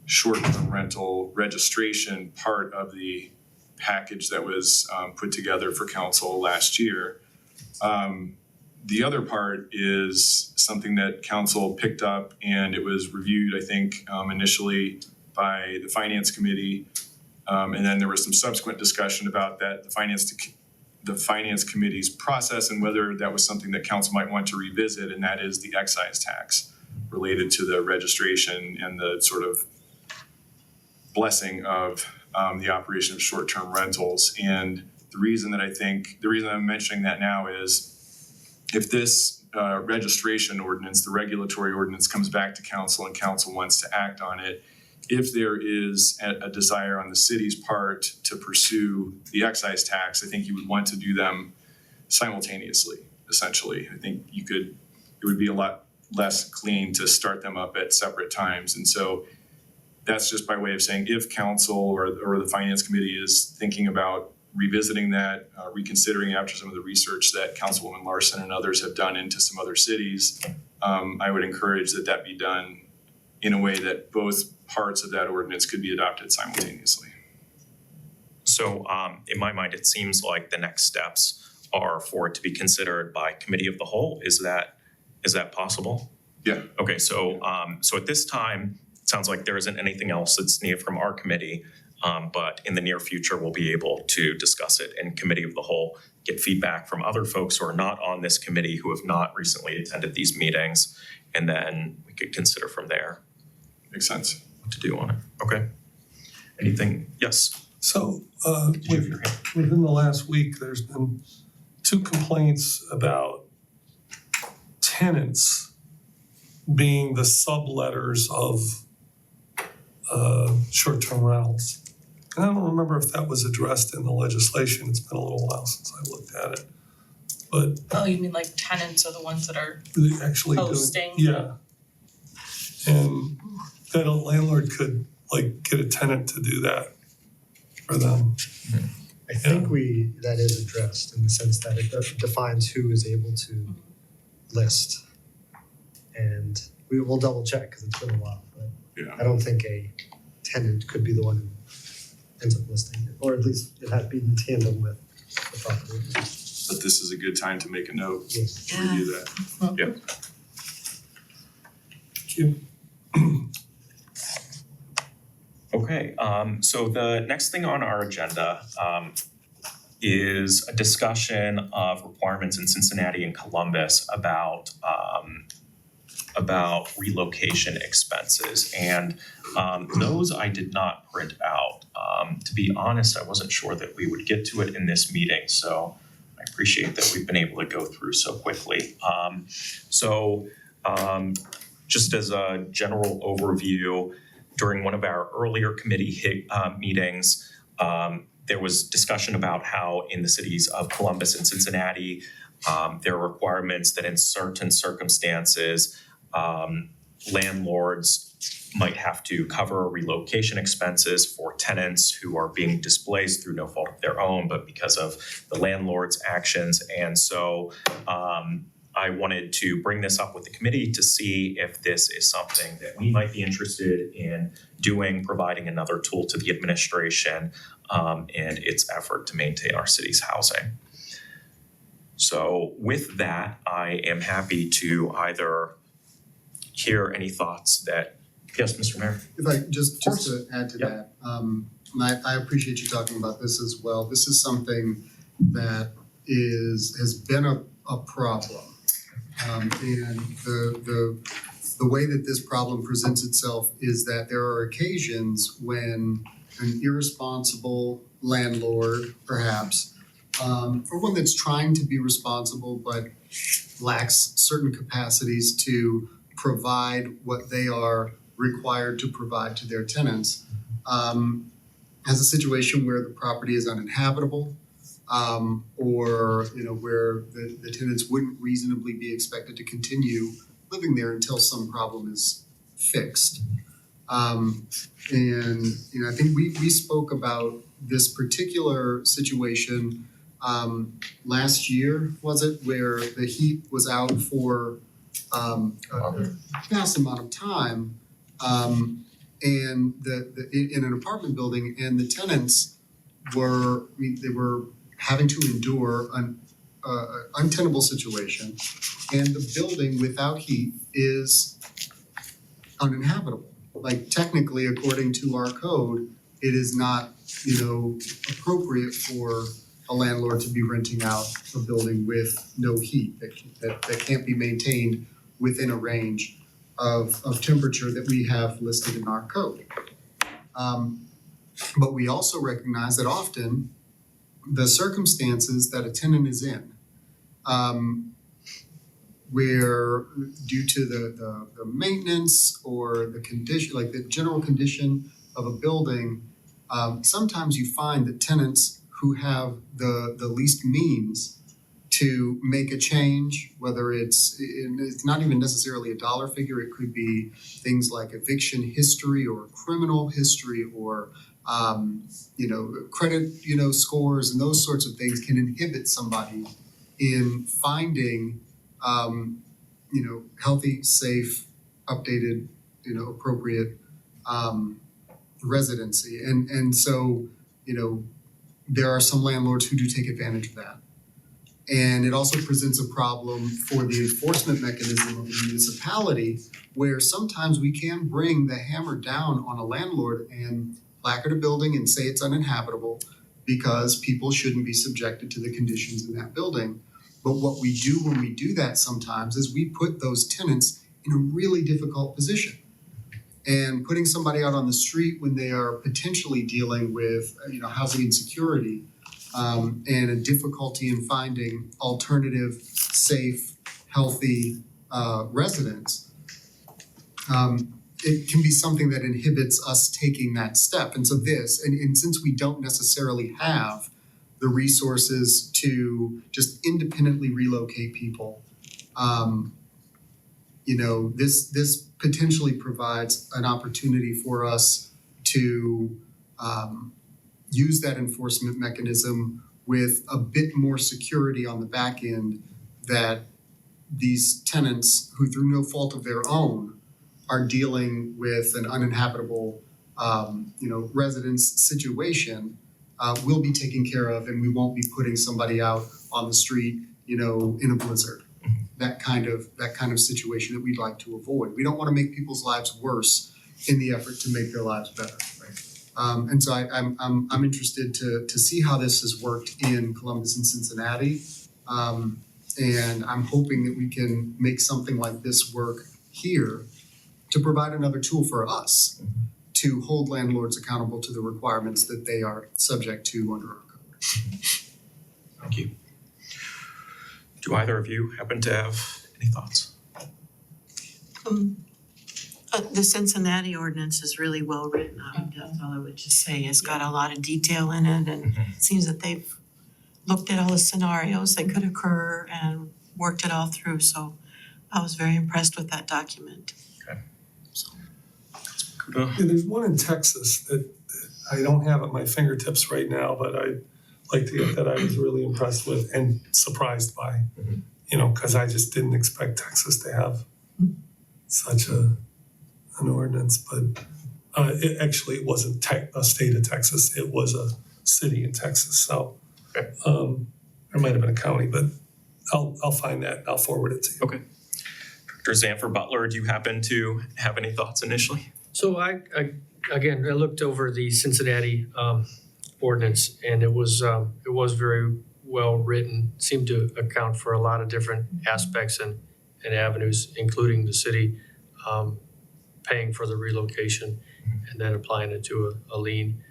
Speaker 5: short-term rental registration part of the package that was put together for council last year. The other part is something that council picked up, and it was reviewed, I think, initially by the finance committee. And then there was some subsequent discussion about that, the finance committee's process and whether that was something that council might want to revisit, and that is the excise tax related to the registration and the sort of blessing of the operation of short-term rentals. And the reason I'm mentioning that now is if this registration ordinance, the regulatory ordinance, comes back to council and council wants to act on it, if there is a desire on the city's part to pursue the excise tax, I think you would want to do them simultaneously, essentially. I think it would be a lot less clean to start them up at separate times. And so that's just by way of saying if council or the finance committee is thinking about revisiting that, reconsidering after some of the research that Councilwoman Larson and others have done into some other cities, I would encourage that be done in a way that both parts of that ordinance could be adopted simultaneously.
Speaker 1: So in my mind, it seems like the next steps are for it to be considered by committee of the whole. Is that possible?
Speaker 5: Yeah.
Speaker 1: Okay, so at this time, it sounds like there isn't anything else that's needed from our committee. But in the near future, we'll be able to discuss it in committee of the whole, get feedback from other folks who are not on this committee who have not recently attended these meetings, and then we could consider from there
Speaker 5: Makes sense.
Speaker 1: what to do on it. Okay. Anything? Yes.
Speaker 4: So
Speaker 1: Did you have your hand?
Speaker 4: within the last week, there's been 2 complaints about tenants being the subletters of short-term rentals. And I don't remember if that was addressed in the legislation. It's been a little while since I looked at it. But
Speaker 8: Oh, you mean like tenants are the ones that are
Speaker 4: they actually doing,
Speaker 8: hosting?
Speaker 4: yeah. And that a landlord could like get a tenant to do that for them.
Speaker 6: I think that is addressed in the sense that it defines who is able to list. And we will double check because it's been a while, but
Speaker 5: Yeah.
Speaker 6: I don't think a tenant could be the one who ends up listing it, or at least it has to be in tandem with the property.
Speaker 5: But this is a good time to make a note
Speaker 6: Yes.
Speaker 5: to review that.
Speaker 4: Thank you.
Speaker 1: Okay, so the next thing on our agenda is a discussion of requirements in Cincinnati and Columbus about relocation expenses. And those I did not print out. To be honest, I wasn't sure that we would get to it in this meeting, so I appreciate that we've been able to go through so quickly. So Just as a general overview, during one of our earlier committee meetings, there was discussion about how in the cities of Columbus and Cincinnati, there are requirements that in certain circumstances, landlords might have to cover relocation expenses for tenants who are being displaced through no fault of their own, but because of the landlord's actions. And so I wanted to bring this up with the committee to see if this is something that we might be interested in doing, providing another tool to the administration in its effort to maintain our city's housing. So with that, I am happy to either hear any thoughts that, yes, Mr. Mayor?
Speaker 2: If I just
Speaker 1: course.
Speaker 2: to add to
Speaker 1: Yep.
Speaker 2: that, and I appreciate you talking about this as well. This is something that has been a problem. And the way that this problem presents itself is that there are occasions when an irresponsible landlord, perhaps, or one that's trying to be responsible but lacks certain capacities to provide what they are required to provide to their tenants, has a situation where the property is uninhabitable, or where the tenants wouldn't reasonably be expected to continue living there until some problem is fixed. And I think we spoke about this particular situation last year, was it, where the heat was out for a vast amount of time, and in an apartment building, and the tenants were having to endure an untenable situation, and the building without heat is uninhabitable. Like technically, according to our code, it is not, appropriate for a landlord to be renting out a building with no heat that can't be maintained within a range of temperature that we have listed in our code. But we also recognize that often the circumstances that a tenant is in, where due to the maintenance or the condition, like the general condition of a building, sometimes you find that tenants who have the least means to make a change, whether it's not even necessarily a dollar figure, it could be things like eviction history or criminal history or credit scores and those sorts of things can inhibit somebody in finding healthy, safe, updated, appropriate residency. And so, there are some landlords who do take advantage of that. And it also presents a problem for the enforcement mechanism of the municipality, where sometimes we can bring the hammer down on a landlord and placard a building and say it's uninhabitable because people shouldn't be subjected to the conditions in that building. But what we do when we do that sometimes is we put those tenants in a really difficult position. And putting somebody out on the street when they are potentially dealing with housing insecurity and a difficulty in finding alternative, safe, healthy residents, it can be something that inhibits us taking that step. And so and since we don't necessarily have the resources to just independently relocate people, this potentially provides an opportunity for us to use that enforcement mechanism with a bit more security on the back end that these tenants who through no fault of their own are dealing with an uninhabitable residence situation will be taken care of, and we won't be putting somebody out on the street in a blizzard. That kind of situation that we'd like to avoid. We don't want to make people's lives worse in the effort to make their lives better. Right? And so I'm interested to see how this has worked in Columbus and Cincinnati, and I'm hoping that we can make something like this work here to provide another tool for us to hold landlords accountable to the requirements that they are subject to under our code.
Speaker 1: Thank you. Do either of you happen to have any thoughts?
Speaker 3: The Cincinnati ordinance is really well written. That's all I would just say. It's got a lot of detail in it, and it seems that they've looked at all the scenarios that could occur and worked it all through. So I was very impressed with that document.
Speaker 1: Kudo.
Speaker 4: Yeah, there's one in Texas that I don't have at my fingertips right now, but I'd like to get that I was really impressed with and surprised by.
Speaker 1: Mhm.
Speaker 4: You know, because I just didn't expect Texas to have such an ordinance, but it wasn't a state of Texas, it was a city in Texas, so.
Speaker 1: Okay.
Speaker 4: There might have been a county, but I'll find that, and I'll forward it to you.
Speaker 1: Okay. Director Zanfer Butler, do you happen to have any thoughts initially?
Speaker 7: So I looked over the Cincinnati ordinance, and it was very well written, seemed to account for a lot of different aspects and avenues, including the city paying for the relocation and then applying it to a lien.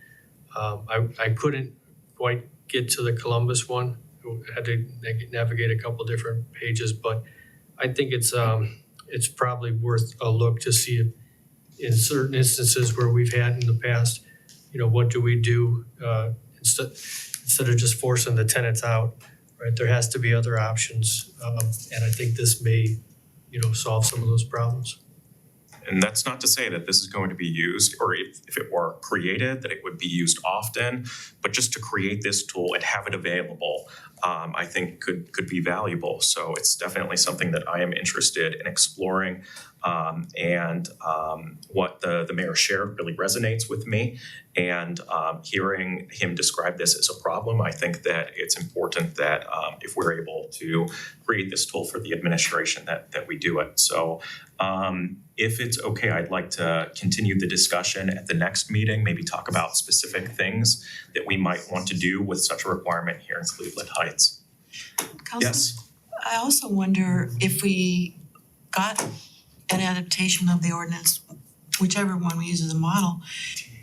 Speaker 7: I couldn't quite get to the Columbus one. I had to navigate a couple different pages, but I think it's probably worth a look to see if in certain instances where we've had in the past, you know, what do we do instead of just forcing the tenants out, right? There has to be other options, and I think this may, you know, solve some of those problems.
Speaker 1: And that's not to say that this is going to be used, or if it were created, that it would be used often, but just to create this tool and have it available, I think could be valuable. So it's definitely something that I am interested in exploring. And what the mayor shared really resonates with me. And hearing him describe this as a problem, I think that it's important that if we're able to create this tool for the administration, that we do it. So if it's okay, I'd like to continue the discussion at the next meeting, maybe talk about specific things that we might want to do with such a requirement here in Cleveland Heights.
Speaker 3: Council,
Speaker 1: Yes.
Speaker 3: I also wonder if we got an adaptation of the ordinance, whichever one we use as a model,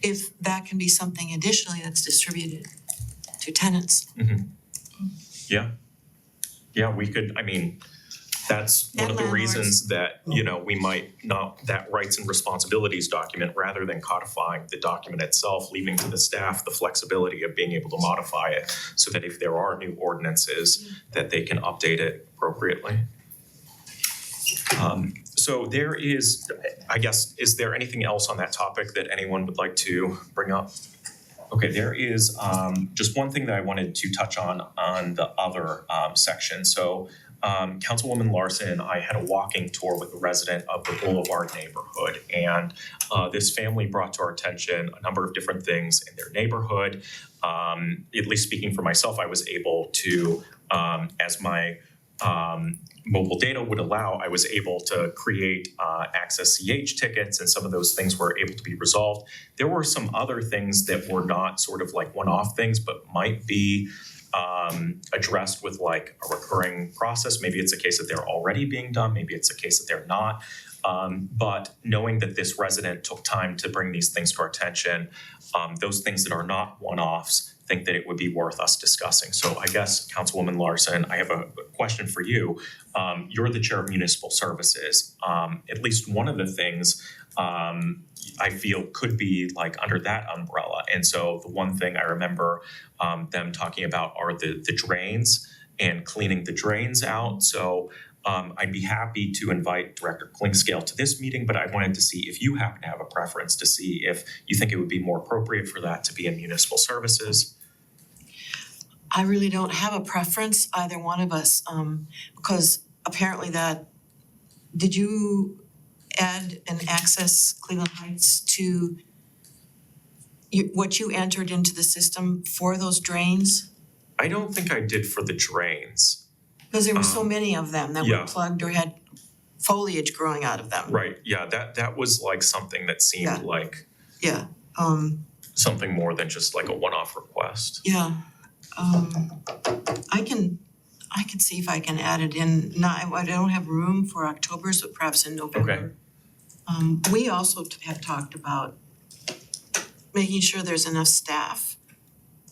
Speaker 3: if that can be something additionally that's distributed to tenants.
Speaker 1: Yeah, we could, I mean, that's one
Speaker 3: And
Speaker 1: of the
Speaker 3: landlords.
Speaker 1: reasons that, you know, we might not, that rights and responsibilities document, rather than codifying the document itself, leaving to the staff the flexibility of being able to modify it so that if there are new ordinances, that they can update it appropriately. So there is, I guess, is there anything else on that topic that anyone would like to bring up? Okay, there is just one thing that I wanted to touch on the other section. So Councilwoman Larson and I had a walking tour with a resident of the Boulevard neighborhood. And this family brought to our attention a number of different things in their neighborhood. At least speaking for myself, I was able to, as my mobile data would allow, I was able to create Access CH tickets, and some of those things were able to be resolved. There were some other things that were not sort of like one-off things, but might be addressed with like a recurring process. Maybe it's a case that they're already being done, maybe it's a case that they're not. But knowing that this resident took time to bring these things to our attention, those things that are not one-offs, think that it would be worth us discussing. So I guess, Councilwoman Larson, I have a question for you. You're the chair of municipal services. At least one of the things I feel could be like under that umbrella. And so the one thing I remember them talking about are the drains and cleaning the drains out. So I'd be happy to invite Director Klingscale to this meeting, but I wanted to see if you happen to have a preference to see if you think it would be more appropriate for that to be in municipal services.
Speaker 3: I really don't have a preference, either one of us, because apparently did you add an Access Cleveland Heights to what you entered into the system for those drains?
Speaker 1: I don't think I did for the drains.
Speaker 3: Because there were so many of them that
Speaker 1: yeah.
Speaker 3: were plugged or had foliage growing out of them.
Speaker 1: Right, yeah, that was like something that seemed
Speaker 3: Yeah.
Speaker 1: like
Speaker 3: Yeah,
Speaker 1: something more than just like a one-off request.
Speaker 3: yeah. I can see if I can add it in. I don't have room for October, so perhaps in November. We also have talked about making sure there's enough staff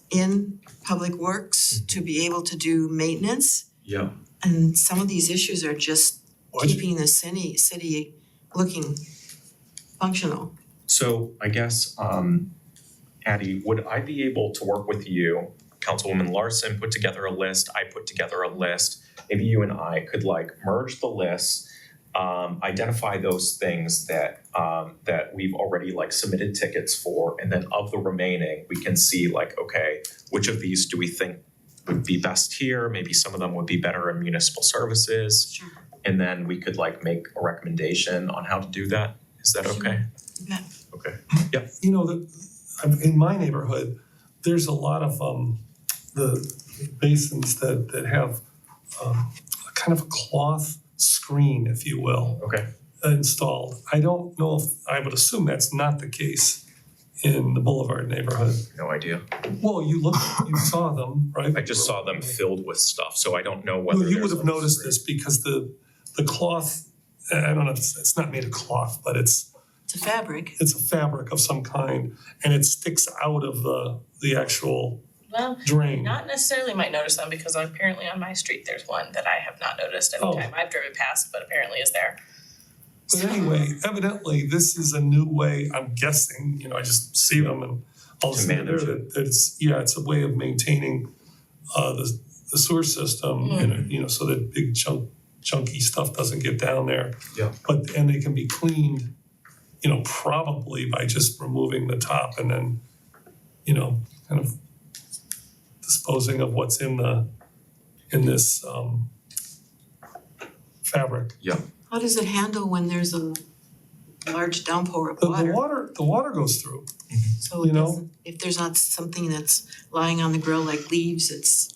Speaker 3: in Public Works to be able to do maintenance.
Speaker 1: Yeah.
Speaker 3: And some of these issues are just
Speaker 4: Budget.
Speaker 3: keeping the city looking functional.
Speaker 1: So I guess, Addie, would I be able to work with you? Councilwoman Larson put together a list, I put together a list. Maybe you and I could like merge the lists, identify those things that we've already like submitted tickets for, and then of the remaining, we can see like, okay, which of these do we think would be best here? Maybe some of them would be better in municipal services.
Speaker 3: Sure.
Speaker 1: And then we could like make a recommendation on how to do that. Is that okay?
Speaker 3: You bet.
Speaker 1: Okay.
Speaker 4: You know, in my neighborhood, there's a lot of the basins that have a kind of a cloth screen, if you will,
Speaker 1: Okay.
Speaker 4: installed. I don't know if, I would assume that's not the case in the Boulevard neighborhood.
Speaker 1: No idea.
Speaker 4: Well, you saw them, right?
Speaker 1: I just saw them filled with stuff, so I don't know whether
Speaker 4: Well, you would
Speaker 1: there's
Speaker 4: have
Speaker 1: a
Speaker 4: noticed
Speaker 1: screen.
Speaker 4: this because the cloth, I don't know, it's not made of cloth, but it's
Speaker 3: It's a fabric.
Speaker 4: a fabric of some kind, and it sticks out of the actual
Speaker 8: Well,
Speaker 4: drain.
Speaker 8: not necessarily might notice them because apparently on my street, there's one that I have not noticed
Speaker 4: Oh.
Speaker 8: any time I've driven past, but apparently is there.
Speaker 4: But anyway, evidently, this is a new way, I'm guessing, I just see them and all of a
Speaker 1: To
Speaker 4: sudden there,
Speaker 1: manage it.
Speaker 4: that it's a way of maintaining the sewer system and, so that big chunky stuff doesn't get down there.
Speaker 1: Yeah.
Speaker 4: And they can be cleaned, probably by just removing the top and then, kind of disposing of what's in this fabric.
Speaker 3: How does it handle when there's a large downpour of
Speaker 4: The
Speaker 3: water?
Speaker 4: water goes through.
Speaker 3: So
Speaker 4: you
Speaker 3: it
Speaker 4: know?
Speaker 3: doesn't, if there's not something that's lying on the grill like leaves, it's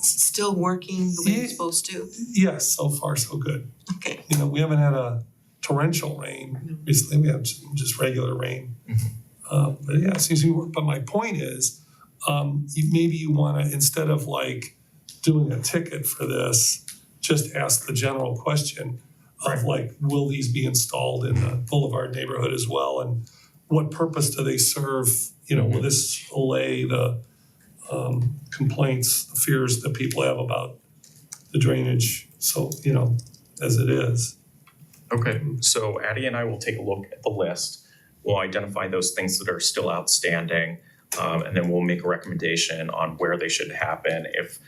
Speaker 3: still working the way it's supposed to?
Speaker 4: Yes, so far so good.
Speaker 3: Okay.
Speaker 4: We haven't had a torrential rain recently, we have just regular rain. But yeah, it seems to work, but my point is, maybe you wanna, instead of like doing a ticket for this, just ask the general question of like, will these be installed in the Boulevard neighborhood as well? And what purpose do they serve? Will this allay the complaints, the fears that people have about the drainage, so, as it is.
Speaker 1: Okay, so Addie and I will take a look at the list. We'll identify those things that are still outstanding, and then we'll make a recommendation on where they should happen. If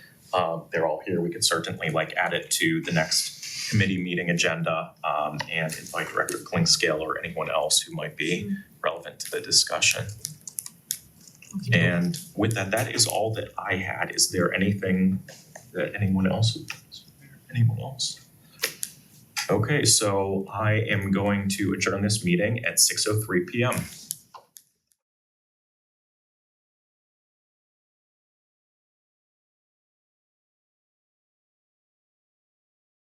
Speaker 1: they're all here, we could certainly like add it to the next committee meeting agenda, and invite Director Klingscale or anyone else who might be relevant to the discussion. And with that, that is all that I had. Is there anything that anyone else? Okay, so I am going to adjourn this meeting at 6:03 p.m.